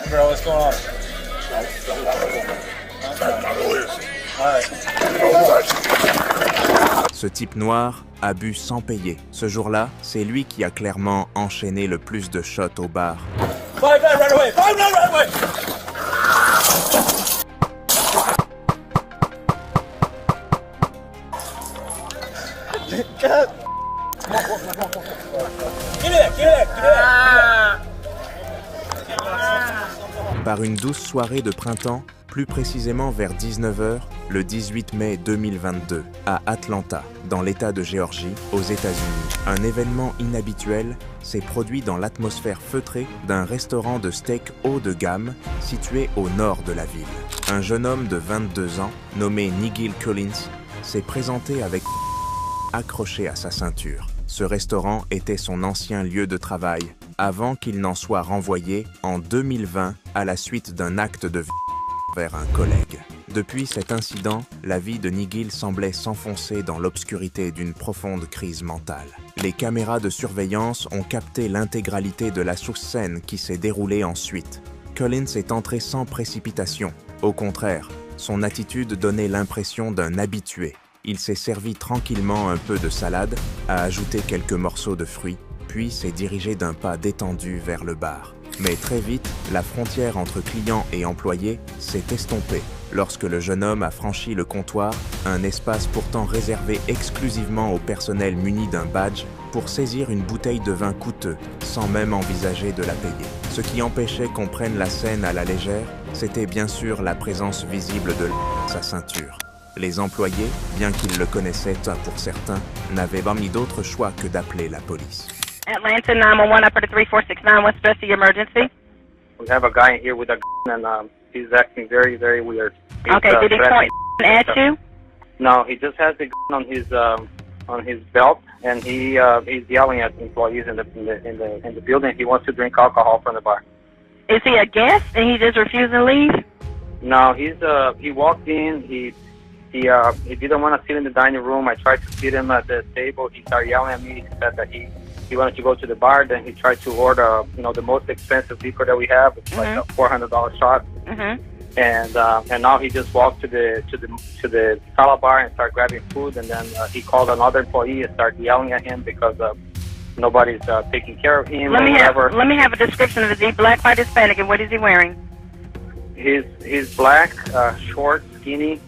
Bro, what's going on? Ce type noir a bu sans payer. Ce jour-là, c'est lui qui a clairement enchaîné le plus de shots au bar. Five nine right away! 5-9 right away! God. Give me that! Par une douce soirée de printemps, plus précisément vers 19h, le 18 mai 2022, à Atlanta, dans l'État de Géorgie, aux États-Unis. Un événement inhabituel s'est produit dans l'atmosphère feutrée d'un restaurant de steak haut de gamme situé au nord de la ville. Un jeune homme de 22 ans, nommé Nigel Collins, s'est présenté avec accroché à sa ceinture. Ce restaurant était son ancien lieu de travail, avant qu'il n'en soit renvoyé en 2020 à la suite d'un acte de violence vers un collègue. Depuis cet incident, la vie de Nigel semblait s'enfoncer dans l'obscurité d'une profonde crise mentale. Les caméras de surveillance ont capté l'intégralité de la scène qui s'est déroulée ensuite. Collins est entré sans précipitation. Au contraire, son attitude donnait l'impression d'un habitué. Il s'est servi tranquillement un peu de salade, a ajouté quelques morceaux de fruits, puis s'est dirigé d'un pas détendu vers le bar. Mais très vite, la frontière entre client et employé s'est estompée lorsque le jeune homme a franchi le comptoir, un espace pourtant réservé exclusivement au personnel muni d'un badge, pour saisir une bouteille de vin coûteux, sans même envisager de la payer. Ce qui empêchait qu'on prenne la scène à la légère, c'était bien sûr la présence visible de sa ceinture. Les employés, bien qu'ils le connaissaient pour certains, n'avaient pas mis d'autre choix que d'appeler la police. Atlanta 911, operator 3469, what's the rest of your emergency? We have a guy in here with a gun and he's acting very, very weird. Okay, did he point at you? No, he just has the gun on his belt and he's yelling at employees in the building. He wants to drink alcohol from the bar. Is he a guest and he just refused to leave? No, he walked in, he didn't want to sit in the dining room. I tried to sit him at the table. He started yelling at me. He said that he wanted to go to the bar. Then he tried to order, the most expensive liquor that we have. It's like a $400 shot. And now he just walked to the salad bar and started grabbing food. And then he called another employee and started yelling at him because nobody's taking care of him. Let me have a description of it. Is he black, white, Hispanic, and what is he wearing? He's black, short, skinny.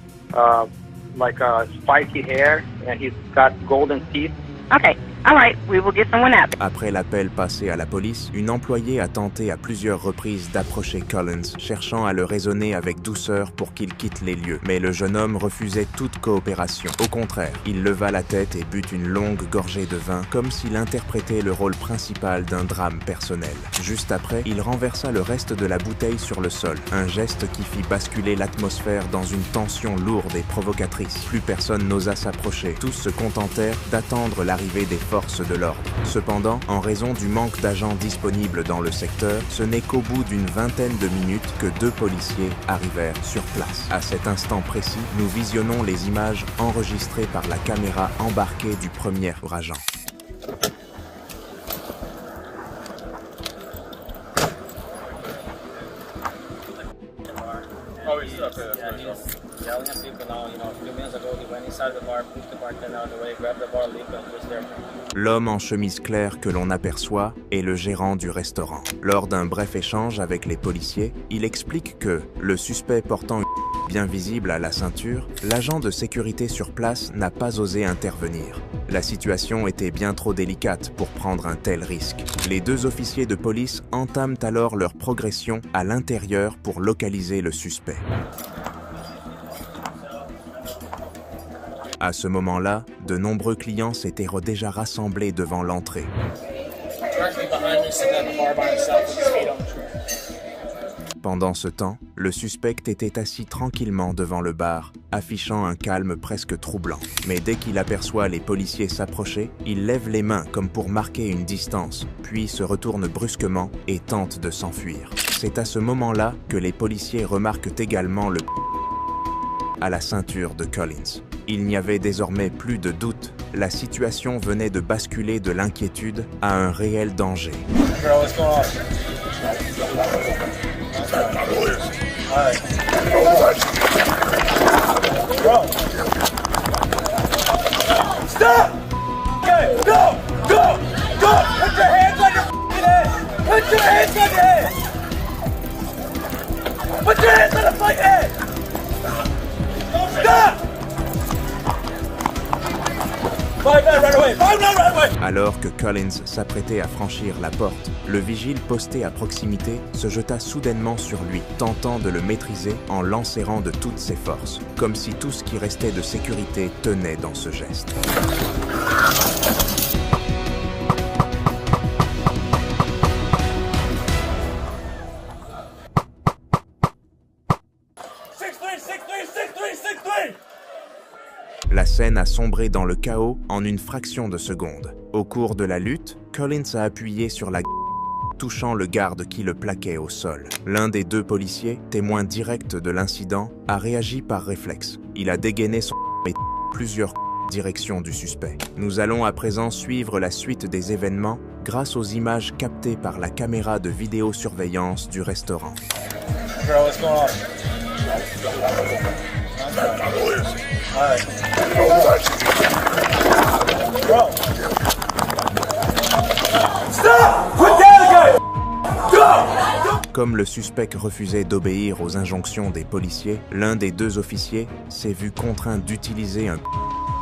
Like spiky hair, and he's got golden teeth. Okay. All right, we will get someone out. Après l'appel passé à la police, une employée a tenté à plusieurs reprises d'approcher Collins, cherchant à le raisonner avec douceur pour qu'il quitte les lieux. Mais le jeune homme refusait toute coopération. Au contraire, il leva la tête et but une longue gorgée de vin, comme s'il interprétait le rôle principal d'un drame personnel. Juste après, il renversa le reste de la bouteille sur le sol, un geste qui fit basculer l'atmosphère dans une tension lourde et provocatrice. Plus personne n'osa s'approcher. Tous se contentèrent d'attendre l'arrivée des forces de l'ordre. Cependant, en raison du manque d'agents disponibles dans le secteur, ce n'est qu'au bout d'une vingtaine de minutes que 2 policiers arrivèrent sur place. À cet instant précis, nous visionnons les images enregistrées par la caméra embarquée du premier agent. Yelling at people now, a few minutes ago he went inside the bar, pushed the bartender out of the way, grabbed the bar lip and was there. L'homme en chemise claire que l'on aperçoit est le gérant du restaurant. Lors d'un bref échange avec les policiers, il explique que, le suspect portant une bien visible à la ceinture, l'agent de sécurité sur place n'a pas osé intervenir. La situation était bien trop délicate pour prendre un tel risque. Les 2 officiers de police entament alors leur progression à l'intérieur pour localiser le suspect. À ce moment-là, de nombreux clients s'étaient déjà rassemblés devant l'entrée. Pendant ce temps, le suspect était assis tranquillement devant le bar, affichant un calme presque troublant. Mais dès qu'il aperçoit les policiers s'approcher, il lève les mains comme pour marquer une distance, puis se retourne brusquement et tente de s'enfuir. C'est à ce moment-là que les policiers remarquent également le à la ceinture de Collins. Il n'y avait désormais plus de doute. La situation venait de basculer de l'inquiétude à un réel danger. Alright. Bro. Stop! Okay, go! Go! Go! Put your hands on your f***ing head! Put your hands on your head! Put your hands on the fucking head! Stop! Alors que Collins s'apprêtait à franchir la porte, le vigile posté à proximité se jeta soudainement sur lui, tentant de le maîtriser en l'enserrant de toutes ses forces, comme si tout ce qui restait de sécurité tenait dans ce geste. La scène a sombré dans le chaos en une fraction de seconde. Au cours de la lutte, Collins a appuyé sur la touchant le garde qui le plaquait au sol. L'un des deux policiers, témoin direct de l'incident, a réagi par réflexe. Il a dégainé son et plusieurs directions du suspect. Nous allons à présent suivre la suite des événements grâce aux images captées par la caméra de vidéosurveillance du restaurant. Bro, what's going on? Alright. Bro. Stop! Put down the gun! Go! Comme le suspect refusait d'obéir aux injonctions des policiers, l'un des deux officiers s'est vu contraint d'utiliser un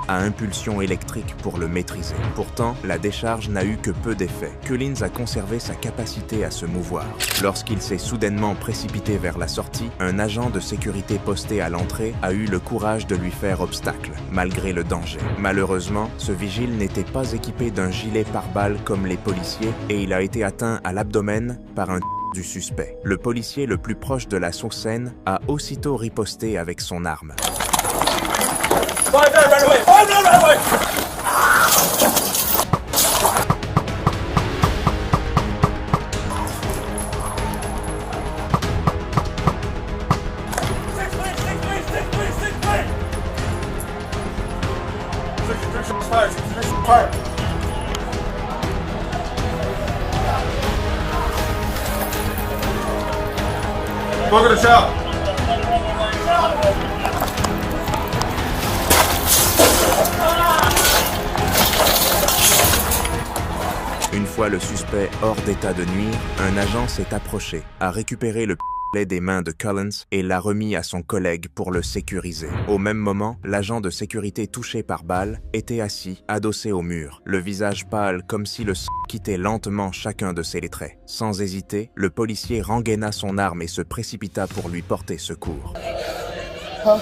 à impulsion électrique pour le maîtriser. Pourtant, la décharge n'a eu que peu d'effet. Collins a conservé sa capacité à se mouvoir. Lorsqu'il s'est soudainement précipité vers la sortie, un agent de sécurité posté à l'entrée a eu le courage de lui faire obstacle, malgré le danger. Malheureusement, ce vigile n'était pas équipé d'un gilet pare-balles comme les policiers et il a été atteint à l'abdomen par un du suspect. Le policier le plus proche de la scène a aussitôt riposté avec son arme. Five down, right away! Five down, right away! Fire! Go to the shop! Une fois le suspect hors d'état de nuire, un agent s'est approché, a récupéré le pistolet des mains de Collins et l'a remis à son collègue pour le sécuriser. Au même moment, l'agent de sécurité touché par balle était assis, adossé au mur, le visage pâle comme si le sang quittait lentement chacun de ses traits. Sans hésiter, le policier rengaina son arme et se précipita pour lui porter secours. Huh?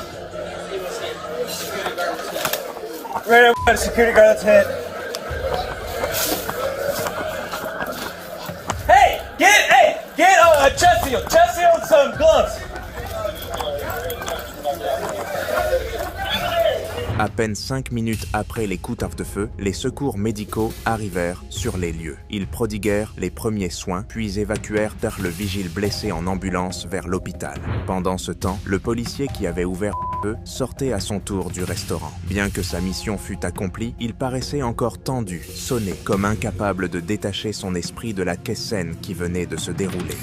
Right over the security guard's head. Get chest seal and some gloves. À peine 5 minutes après les coups de feu, les secours médicaux arrivèrent sur les lieux. Ils prodiguèrent les premiers soins, puis évacuèrent le vigile blessé en ambulance vers l'hôpital. Pendant ce temps, le policier qui avait ouvert le feu sortait à son tour du restaurant. Bien que sa mission fût accomplie, il paraissait encore tendu, sonné, comme incapable de détacher son esprit de la scène qui venait de se dérouler.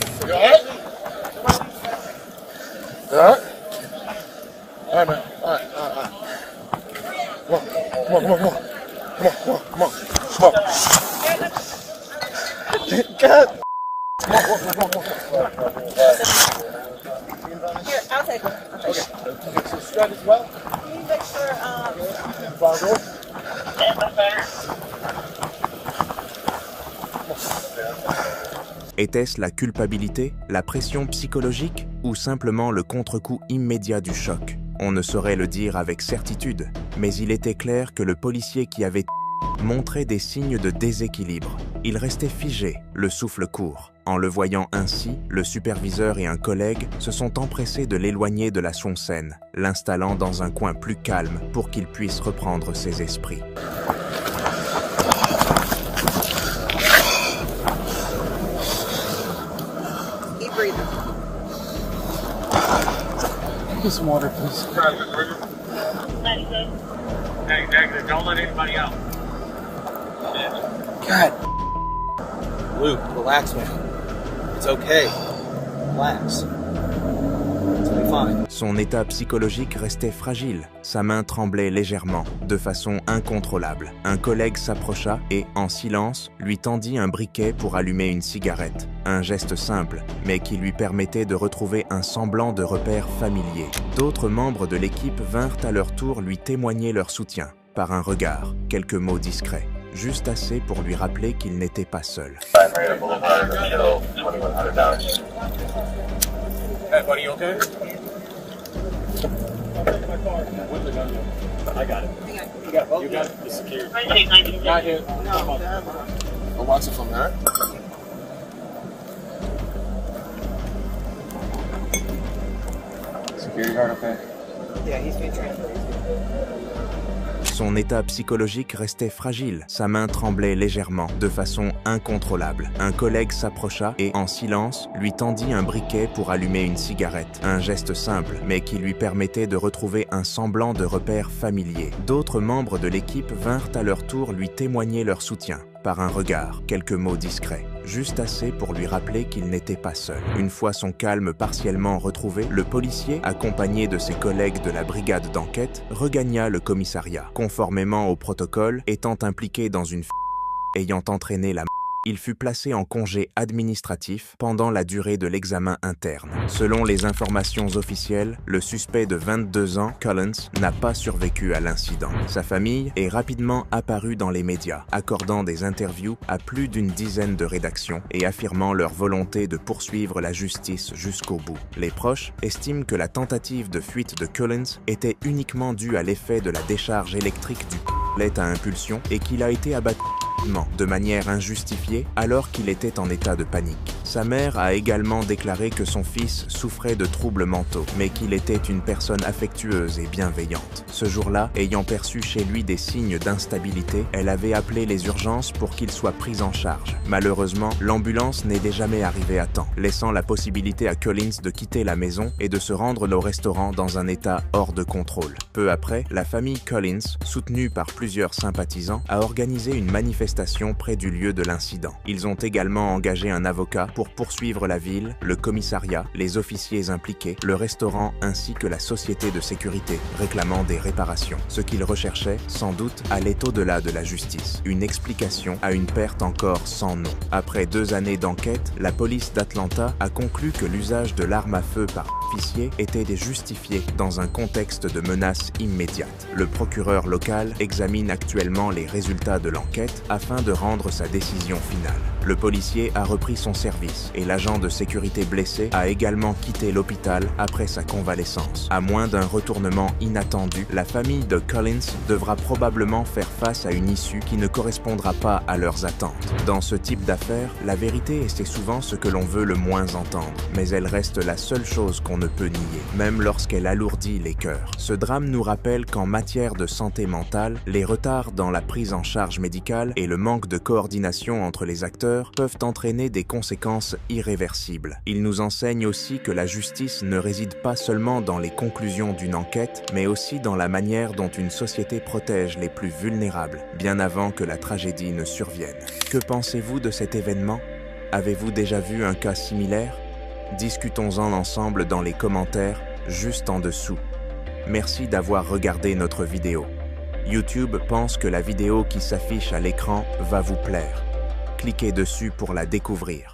Come on. God. Here, I'll take it. Subscribe as well. Can you make sure, Était-ce la culpabilité, la pression psychologique ou simplement le contre-coup immédiat du choc? On ne saurait le dire avec certitude, mais il était clair que le policier qui avait montrait des signes de déséquilibre. Il restait figé, le souffle court. En le voyant ainsi, le superviseur et un collègue se sont empressés de l'éloigner de la scène, l'installant dans un coin plus calme pour qu'il puisse reprendre ses esprits. keep breathing. Get some water, please. Hey, negative. Don't let anybody out. God. Luke, relax, man. It's okay. Relax. mind. Son état psychologique restait fragile, sa main tremblait légèrement, de façon incontrôlable. Un collègue s'approcha et, en silence, lui tendit un briquet pour allumer une cigarette. Un geste simple, mais qui lui permettait de retrouver un semblant de repère familier. D'autres membres de l'équipe vinrent à leur tour lui témoigner leur soutien, par un regard, quelques mots discrets, juste assez pour lui rappeler qu'il n'était pas seul. Hey, buddy, you okay? I got it. You got it? The security. Not here. Oh, watch it from her. Security guard, okay? Yeah, he's been transferred. Son état psychologique restait fragile, sa main tremblait légèrement, de façon incontrôlable. Un collègue s'approcha et, en silence, lui tendit un briquet pour allumer une cigarette. Un geste simple, mais qui lui permettait de retrouver un semblant de repère familier. D'autres membres de l'équipe vinrent à leur tour lui témoigner leur soutien, par un regard, quelques mots discrets, juste assez pour lui rappeler qu'il n'était pas seul. Une fois son calme partiellement retrouvé, le policier, accompagné de ses collègues de la brigade d'enquête, regagna le commissariat. Conformément au protocole, étant impliqué dans une ayant entraîné la il fut placé en congé administratif pendant la durée de l'examen interne. Selon les informations officielles, le suspect de 22 ans, Collins, n'a pas survécu à l'incident. Sa famille est rapidement apparue dans les médias, accordant des interviews à plus d'une dizaine de rédactions et affirmant leur volonté de poursuivre la justice jusqu'au bout. Les proches estiment que la tentative de fuite de Collins était uniquement due à l'effet de la décharge électrique du pistolet à impulsion et qu'il a été abattu de manière injustifiée alors qu'il était en état de panique. Sa mère a également déclaré que son fils souffrait de troubles mentaux, mais qu'il était une personne affectueuse et bienveillante. Ce jour-là, ayant perçu chez lui des signes d'instabilité, elle avait appelé les urgences pour qu'il soit pris en charge. Malheureusement, l'ambulance n'est jamais arrivée à temps, laissant la possibilité à Collins de quitter la maison et de se rendre au restaurant dans un état hors de contrôle. Peu après, la famille Collins, soutenue par plusieurs sympathisants, a organisé une manifestation près du lieu de l'incident. Ils ont également engagé un avocat pour poursuivre la ville, le commissariat, les officiers impliqués, le restaurant ainsi que la société de sécurité, réclamant des réparations. Ce qu'ils recherchaient, sans doute, allait au-delà de la justice. Une explication à une perte encore sans nom. Après 2 années d'enquête, la police d'Atlanta a conclu que l'usage de l'arme à feu par officier était justifié dans un contexte de menace immédiate. Le procureur local examine actuellement les résultats de l'enquête afin de rendre sa décision finale. Le policier a repris son service et l'agent de sécurité blessé a également quitté l'hôpital après sa convalescence. À moins d'un retournement inattendu, la famille de Collins devra probablement faire face à une issue qui ne correspondra pas à leurs attentes. Dans ce type d'affaires, la vérité est souvent ce que l'on veut le moins entendre, mais elle reste la seule chose qu'on ne peut nier, même lorsqu'elle alourdit les cœurs. Ce drame nous rappelle qu'en matière de santé mentale, les retards dans la prise en charge médicale et le manque de coordination entre les acteurs peuvent entraîner des conséquences irréversibles. Il nous enseigne aussi que la justice ne réside pas seulement dans les conclusions d'une enquête, mais aussi dans la manière dont une société protège les plus vulnérables, bien avant que la tragédie ne survienne. Que pensez-vous de cet événement? Avez-vous déjà vu un cas similaire? Discutons-en ensemble dans les commentaires, juste en dessous. Merci d'avoir regardé notre vidéo. YouTube pense que la vidéo qui s'affiche à l'écran va vous plaire. Cliquez dessus pour la découvrir.